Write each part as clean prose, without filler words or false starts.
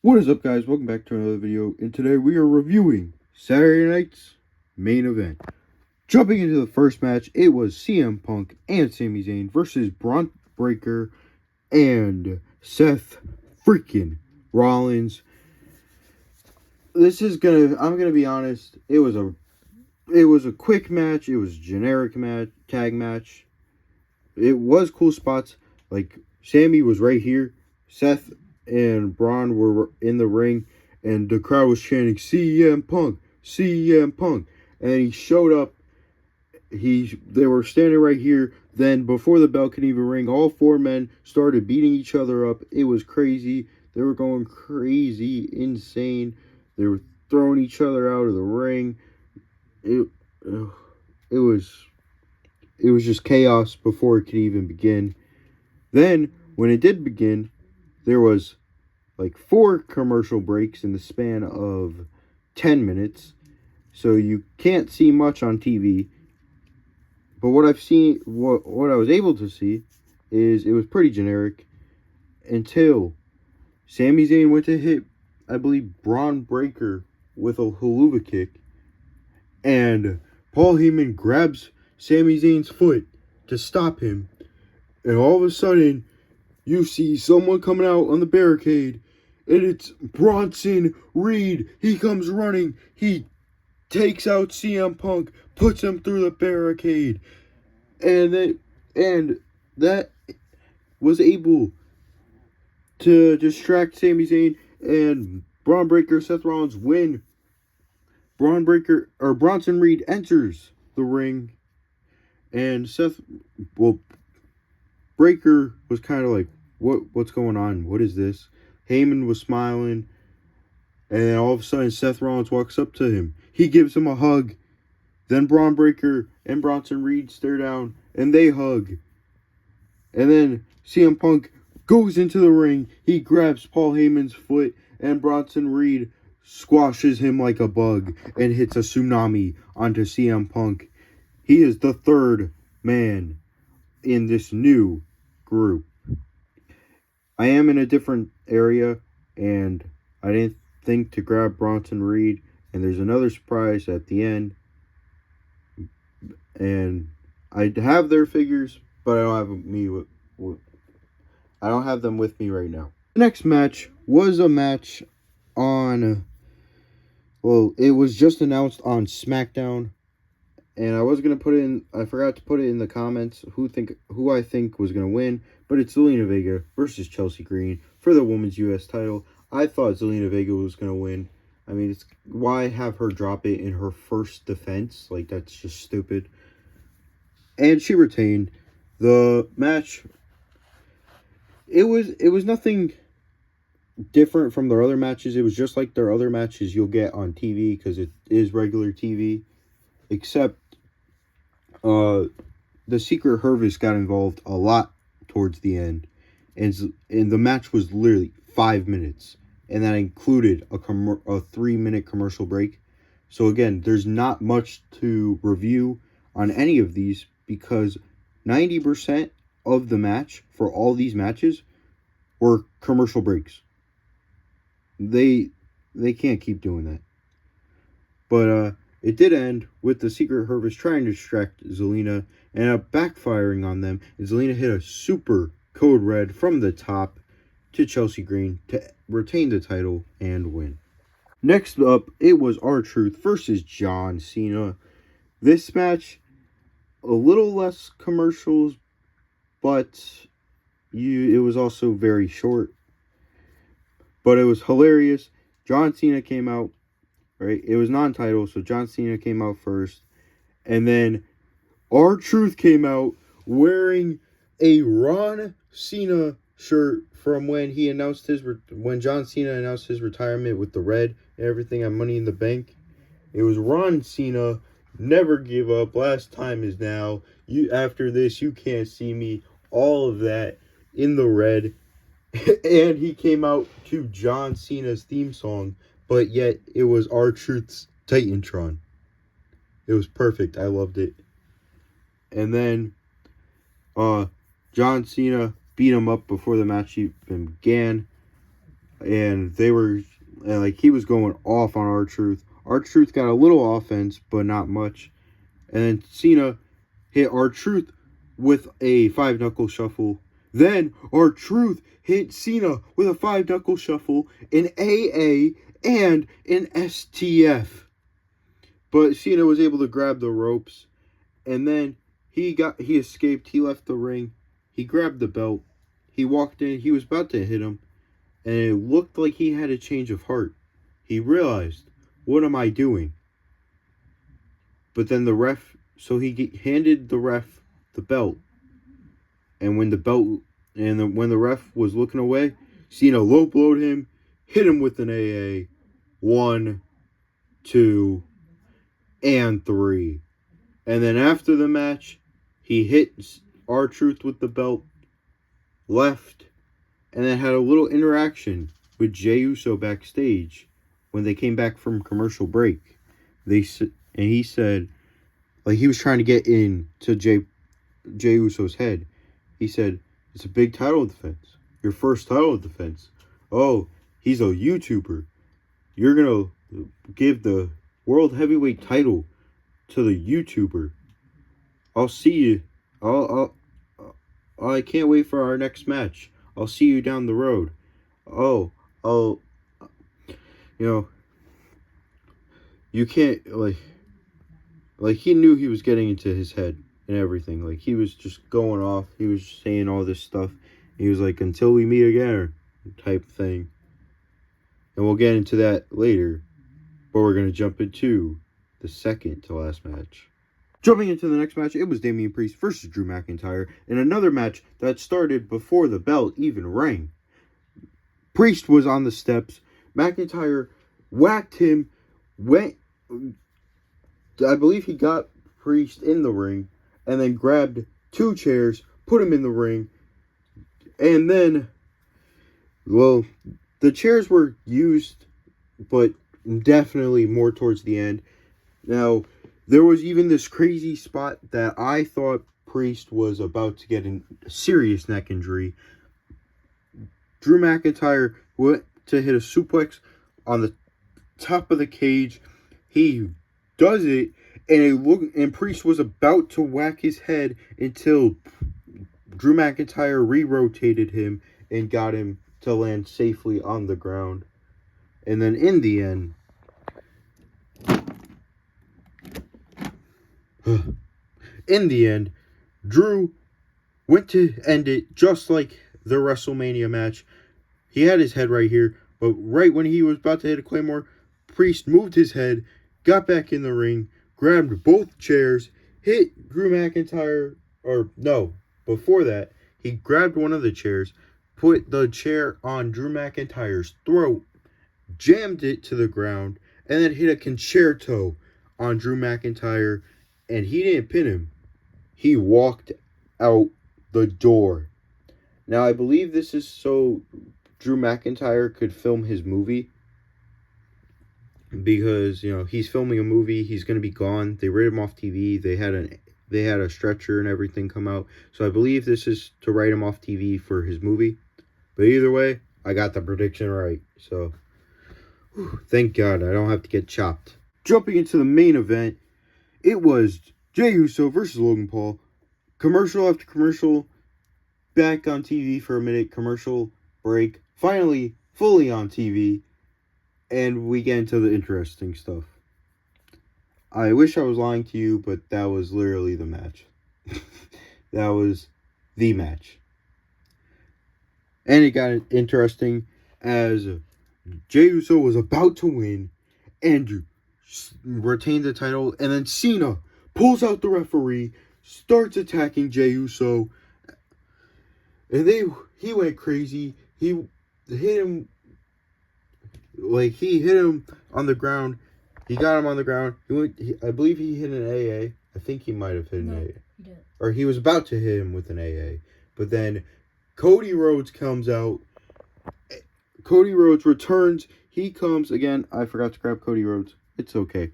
What is up, guys? Welcome back to another video, and today we are reviewing Saturday night's main event. Jumping into the first match, it was CM Punk and Sami Zayn versus Braun Breaker and Seth freaking Rollins. I'm gonna be honest, it was a quick match, it was a generic tag match. It was cool spots, like Sammy was right here, Seth and Braun were in the ring, and the crowd was chanting CM Punk, CM Punk, and he showed up. They were standing right here. Then before the bell could even ring, all four men started beating each other up. It was crazy. They were going crazy, insane. They were throwing each other out of the ring. It it was it was just chaos before it could even begin. Then when it did begin, there was like 4 commercial breaks in the span of 10 minutes. So you can't see much on TV. But what I was able to see is it was pretty generic until Sami Zayn went to hit, I believe, Braun Breaker with a haluva kick. And Paul Heyman grabs Sami Zayn's foot to stop him. And all of a sudden, you see someone coming out on the barricade, and it's Bronson Reed. He comes running. He takes out CM Punk, puts him through the barricade, and that was able to distract Sami Zayn, and Braun Breaker, Seth Rollins win. Bronson Reed enters the ring, and Breaker was kind of like, what's going on? What is this? Heyman was smiling, and then all of a sudden Seth Rollins walks up to him. He gives him a hug. Then Braun Breaker and Bronson Reed stare down, and they hug. And then CM Punk goes into the ring. He grabs Paul Heyman's foot, and Bronson Reed squashes him like a bug and hits a tsunami onto CM Punk. He is the third man in this new group. I am in a different area, and I didn't think to grab Bronson Reed, and there's another surprise at the end. And I have their figures, but I don't have them with me right now. The next match was a match on, it was just announced on SmackDown, and I forgot to put it in the comments who I think was gonna win, but it's Zelina Vega versus Chelsea Green for the Women's US title. I thought Zelina Vega was gonna win. I mean, why have her drop it in her first defense? Like, that's just stupid. And she retained. The match, it was nothing different from their other matches. It was just like their other matches you'll get on TV, because it is regular TV, except the Secret Service got involved a lot towards the end, and the match was literally 5 minutes, and that included a 3-minute commercial break. So again, there's not much to review on any of these, because 90% of the match for all these matches were commercial breaks. They can't keep doing that. But it did end with the Secret Service trying to distract Zelina and backfiring on them. And Zelina hit a super code red from the top to Chelsea Green to retain the title and win. Next up, it was R-Truth versus John Cena. This match, a little less commercials, but it was also very short. But it was hilarious. John Cena came out, right? It was non-title, so John Cena came out first. And then R-Truth came out wearing a Ron Cena shirt from when John Cena announced his retirement with the red and everything on Money in the Bank. It was Ron Cena, never give up, last time is now, after this you can't see me, all of that in the red. And he came out to John Cena's theme song, but yet it was R-Truth's Titantron. It was perfect. I loved it. And then John Cena beat him up before the match even began. and he was going off on R-Truth. R-Truth got a little offense, but not much. And then Cena hit R-Truth with a 5-knuckle shuffle. Then R-Truth hit Cena with a 5-knuckle shuffle, an AA, and an STF. But Cena was able to grab the ropes, and then he escaped. He left the ring. He grabbed the belt. He walked in. He was about to hit him, and it looked like he had a change of heart. He realized, what am I doing? But then the ref, so he handed the ref the belt. And when the ref was looking away, Cena low blowed him, hit him with an AA. 1, 2, and 3. And then after the match, he hit R-Truth with the belt, left, and then had a little interaction with Jey Uso backstage when they came back from commercial break. He said, like, he was trying to get into Jey Uso's head. He said, it's a big title defense. Your first title defense. Oh, he's a YouTuber. You're going to give the World Heavyweight title to the YouTuber. I'll see you. I can't wait for our next match. I'll see you down the road. You can't, like he knew he was getting into his head and everything. Like, he was just going off. He was saying all this stuff. He was like, until we meet again, type thing. And we'll get into that later. But we're going to jump into the second to last match. Jumping into the next match, it was Damian Priest versus Drew McIntyre in another match that started before the bell even rang. Priest was on the steps. McIntyre whacked him. I believe he got Priest in the ring and then grabbed 2 chairs, put him in the ring. And then, well, the chairs were used, but definitely more towards the end. Now, there was even this crazy spot that I thought Priest was about to get a serious neck injury. Drew McIntyre went to hit a suplex on the top of the cage. He does it, and Priest was about to whack his head until Drew McIntyre re-rotated him and got him to land safely on the ground. And then in the end, Drew went to end it just like the WrestleMania match. He had his head right here, but right when he was about to hit a Claymore, Priest moved his head, got back in the ring, grabbed both chairs, hit Drew McIntyre, before that, he grabbed one of the chairs, put the chair on Drew McIntyre's throat, jammed it to the ground, and then hit a concerto on Drew McIntyre, and he didn't pin him. He walked out the door. Now, I believe this is so Drew McIntyre could film his movie, because, he's filming a movie. He's going to be gone. They rid him off TV. They had a stretcher and everything come out. So I believe this is to write him off TV for his movie. But either way, I got the prediction right. So, thank God I don't have to get chopped. Jumping into the main event, it was Jey Uso versus Logan Paul. Commercial after commercial. Back on TV for a minute. Commercial break. Finally, fully on TV. And we get into the interesting stuff. I wish I was lying to you, but that was literally the match. That was the match. And it got interesting as Jey Uso was about to win and retain the title. And then Cena pulls out the referee, starts attacking Jey Uso. And he went crazy. He hit him. He hit him on the ground. He got him on the ground. I believe he hit an AA. I think he might have hit an AA. He did. Or he was about to hit him with an AA. But then Cody Rhodes comes out. Cody Rhodes returns. He comes again. I forgot to grab Cody Rhodes. It's okay.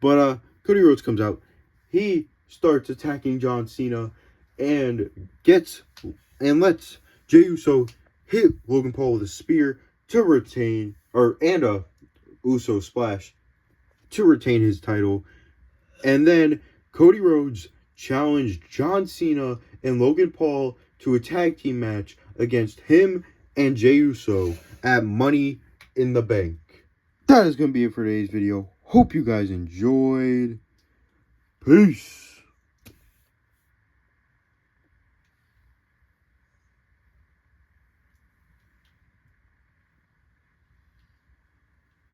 But Cody Rhodes comes out. He starts attacking John Cena and lets Jey Uso hit Logan Paul with a spear. to retain, and a Uso splash to retain his title. And then Cody Rhodes challenged John Cena and Logan Paul to a tag team match against him and Jey Uso at Money in the Bank. That is going to be it for today's video. Hope you guys enjoyed. Peace.